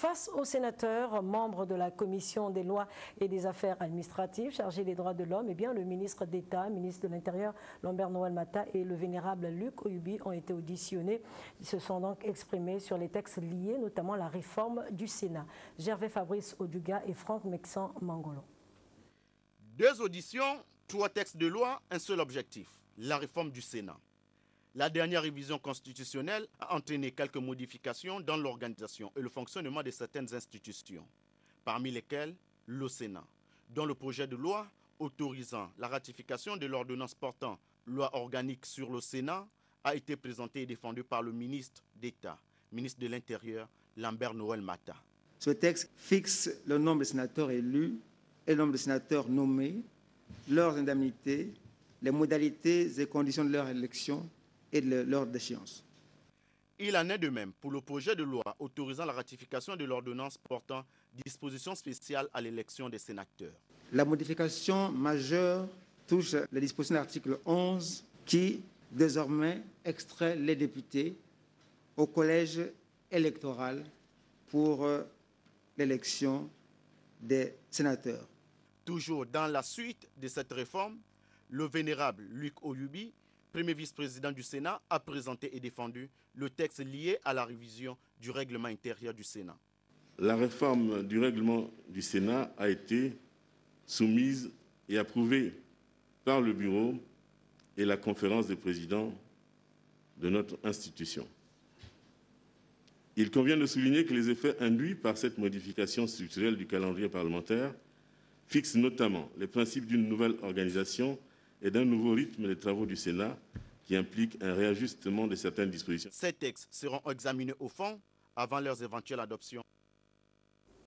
Face aux sénateurs, membres de la Commission des lois et des affaires administratives chargés des droits de l'homme, le ministre d'État, ministre de l'Intérieur, Lambert Noël Mata et le vénérable Luc Oyubi ont été auditionnés. Ils se sont donc exprimés sur les textes liés, notamment la réforme du Sénat. Gervais Fabrice Oduga et Franck Mexan Mangolo. 2 auditions, 3 textes de loi, un seul objectif, la réforme du Sénat. La dernière révision constitutionnelle a entraîné quelques modifications dans l'organisation et le fonctionnement de certaines institutions, parmi lesquelles le Sénat, dont le projet de loi autorisant la ratification de l'ordonnance portant loi organique sur le Sénat a été présenté et défendu par le ministre d'État, ministre de l'Intérieur, Lambert Noël Mata. Ce texte fixe le nombre de sénateurs élus et le nombre de sénateurs nommés, leurs indemnités, les modalités et conditions de leur élection et de leur déchéance. Il en est de même pour le projet de loi autorisant la ratification de l'ordonnance portant dispositions spéciales à l'élection des sénateurs. La modification majeure touche les dispositions de l'article 11 qui, désormais, extrait les députés au collège électoral pour l'élection des sénateurs. Toujours dans la suite de cette réforme, le vénérable Luc Oyubi, premier vice-président du Sénat, a présenté et défendu le texte lié à la révision du règlement intérieur du Sénat. La réforme du règlement du Sénat a été soumise et approuvée par le bureau et la conférence des présidents de notre institution. Il convient de souligner que les effets induits par cette modification structurelle du calendrier parlementaire fixent notamment les principes d'une nouvelle organisation et d'un nouveau rythme des travaux du Sénat qui implique un réajustement de certaines dispositions. Ces textes seront examinés au fond avant leur éventuelle adoption.